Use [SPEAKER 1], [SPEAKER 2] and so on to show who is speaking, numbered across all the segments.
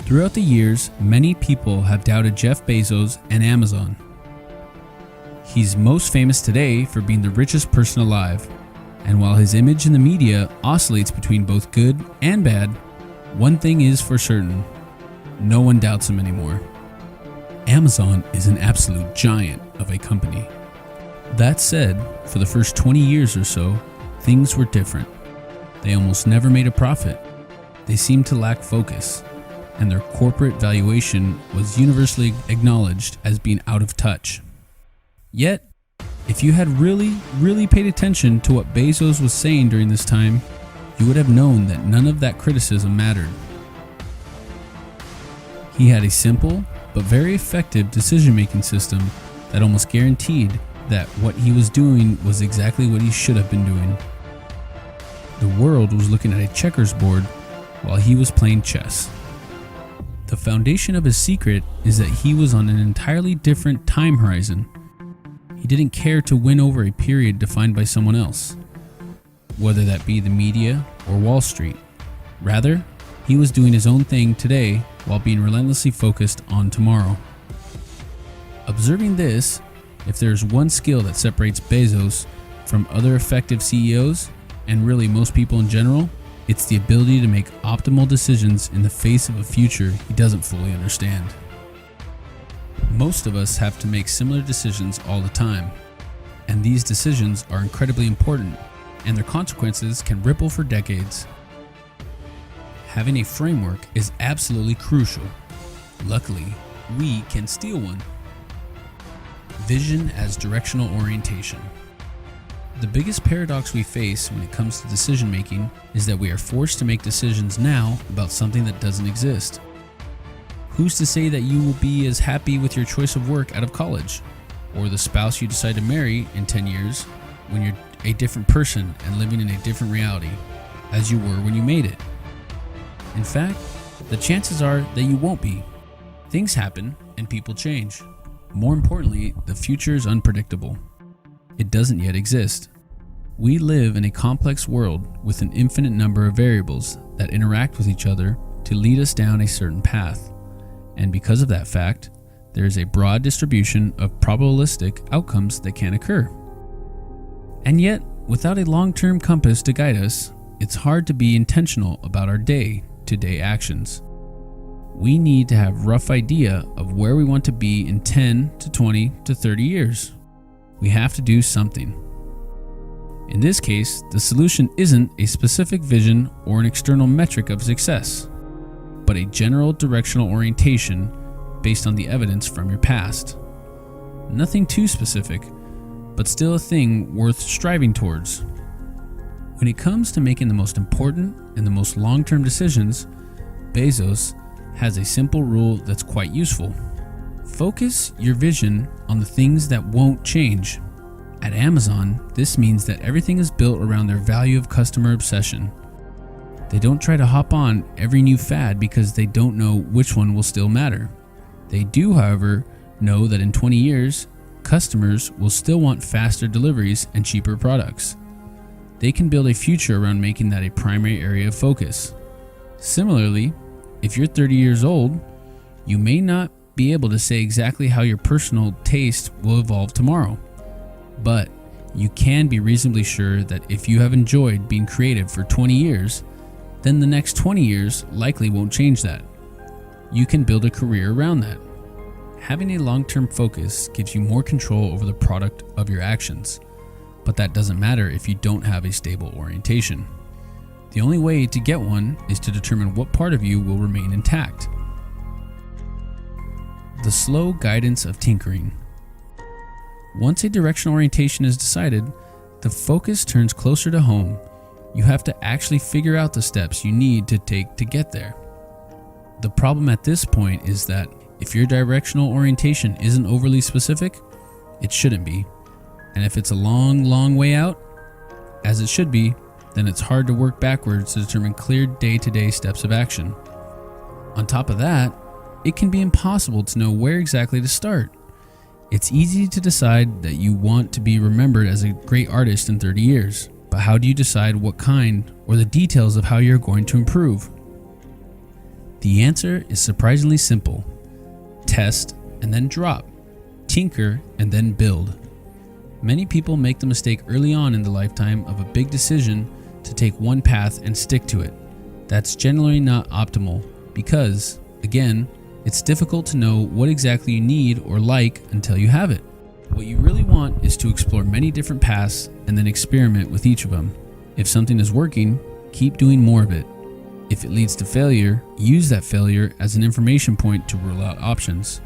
[SPEAKER 1] Throughout the years, many people have doubted Jeff Bezos and Amazon. He's most famous today for being the richest person alive, and while his image in the media oscillates between both good and bad, one thing is for certain: no one doubts him anymore. Amazon is an absolute giant of a company. That said, for the first 20 years or so, things were different. They almost never made a profit. They seemed to lack focus, and their corporate valuation was universally acknowledged as being out of touch. Yet, if you had really paid attention to what Bezos was saying during this time, you would have known that none of that criticism mattered. He had a simple but very effective decision-making system that almost guaranteed that what he was doing was exactly what he should have been doing. The world was looking at a checkers board while he was playing chess. The foundation of his secret is that he was on an entirely different time horizon. He didn't care to win over a period defined by someone else, whether that be the media or Wall Street. Rather, he was doing his own thing today while being relentlessly focused on tomorrow. Observing this, if there's one skill that separates Bezos from other effective CEOs, and really most people in general, it's the ability to make optimal decisions in the face of a future he doesn't fully understand. Most of us have to make similar decisions all the time, and these decisions are incredibly important, and their consequences can ripple for decades. Having a framework is absolutely crucial. Luckily, we can steal one. Vision as directional orientation. The biggest paradox we face when it comes to decision making is that we are forced to make decisions now about something that doesn't exist. Who's to say that you will be as happy with your choice of work out of college, or the spouse you decide to marry in 10 years when you're a different person and living in a different reality as you were when you made it? In fact, the chances are that you won't be. Things happen and people change. More importantly, the future is unpredictable. It doesn't yet exist. We live in a complex world with an infinite number of variables that interact with each other to lead us down a certain path. And because of that fact, there is a broad distribution of probabilistic outcomes that can occur. And yet, without a long-term compass to guide us, it's hard to be intentional about our day-to-day actions. We need to have a rough idea of where we want to be in 10 to 20 to 30 years. We have to do something. In this case, the solution isn't a specific vision or an external metric of success, but a general directional orientation based on the evidence from your past. Nothing too specific, but still a thing worth striving towards. When it comes to making the most important and the most long-term decisions, Bezos has a simple rule that's quite useful. Focus your vision on the things that won't change. At Amazon, this means that everything is built around their value of customer obsession. They don't try to hop on every new fad because they don't know which one will still matter. They do, however, know that in 20 years, customers will still want faster deliveries and cheaper products. They can build a future around making that a primary area of focus. Similarly, if you're 30 years old, you may not be able to say exactly how your personal taste will evolve tomorrow. But you can be reasonably sure that if you have enjoyed being creative for 20 years, then the next 20 years likely won't change that. You can build a career around that. Having a long-term focus gives you more control over the product of your actions, but that doesn't matter if you don't have a stable orientation. The only way to get one is to determine what part of you will remain intact. The slow guidance of tinkering. Once a directional orientation is decided, the focus turns closer to home. You have to actually figure out the steps you need to take to get there. The problem at this point is that if your directional orientation isn't overly specific, it shouldn't be. And if it's a long way out, as it should be, then it's hard to work backwards to determine clear day-to-day steps of action. On top of that, it can be impossible to know where exactly to start. It's easy to decide that you want to be remembered as a great artist in 30 years, but how do you decide what kind or the details of how you're going to improve? The answer is surprisingly simple. Test and then drop. Tinker and then build. Many people make the mistake early on in the lifetime of a big decision to take one path and stick to it. That's generally not optimal because, again, it's difficult to know what exactly you need or like until you have it. What you really want is to explore many different paths and then experiment with each of them. If something is working, keep doing more of it. If it leads to failure, use that failure as an information point to rule out options.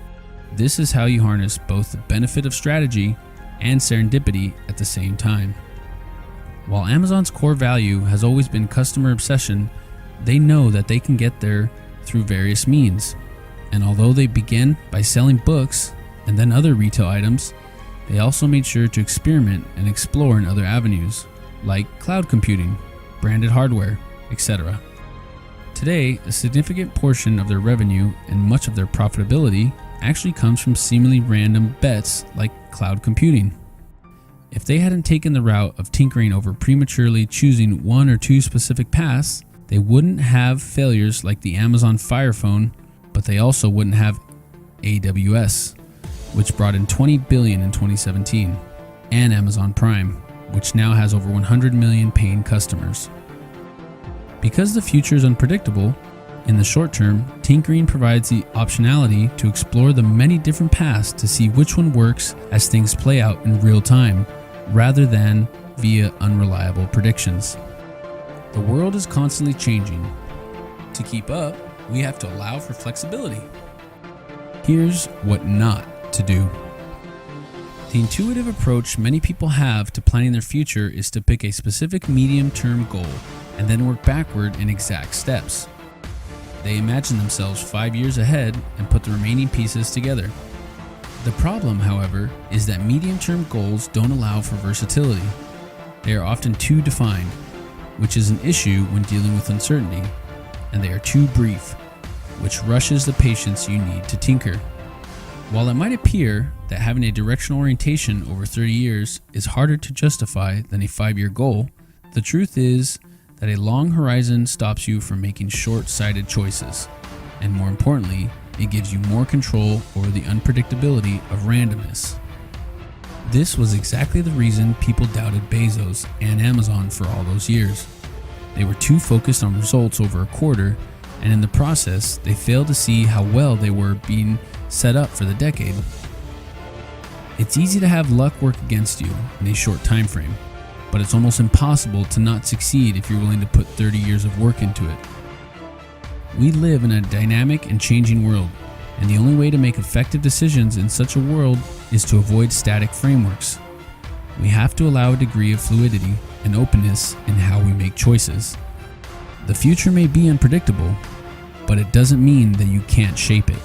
[SPEAKER 1] This is how you harness both the benefit of strategy and serendipity at the same time. While Amazon's core value has always been customer obsession, they know that they can get there through various means. And although they began by selling books and then other retail items, they also made sure to experiment and explore in other avenues, like cloud computing, branded hardware, etc. Today, a significant portion of their revenue and much of their profitability actually comes from seemingly random bets like cloud computing. If they hadn't taken the route of tinkering over prematurely choosing one or two specific paths, they wouldn't have failures like the Amazon Fire Phone, but they also wouldn't have AWS, which brought in $20 billion in 2017, and Amazon Prime, which now has over 100 million paying customers. Because the future is unpredictable, in the short term, tinkering provides the optionality to explore the many different paths to see which one works as things play out in real time, rather than via unreliable predictions. The world is constantly changing. To keep up, we have to allow for flexibility. Here's what not to do. The intuitive approach many people have to planning their future is to pick a specific medium-term goal and then work backward in exact steps. They imagine themselves 5 years ahead and put the remaining pieces together. The problem, however, is that medium-term goals don't allow for versatility. They are often too defined, which is an issue when dealing with uncertainty, and they are too brief, which rushes the patience you need to tinker. While it might appear that having a directional orientation over 30 years is harder to justify than a 5-year goal, the truth is that a long horizon stops you from making short-sighted choices, and more importantly, it gives you more control over the unpredictability of randomness. This was exactly the reason people doubted Bezos and Amazon for all those years. They were too focused on results over a quarter, and in the process, they failed to see how well they were being set up for the decade. It's easy to have luck work against you in a short time frame, but it's almost impossible to not succeed if you're willing to put 30 years of work into it. We live in a dynamic and changing world, and the only way to make effective decisions in such a world is to avoid static frameworks. We have to allow a degree of fluidity and openness in how we make choices. The future may be unpredictable, but it doesn't mean that you can't shape it.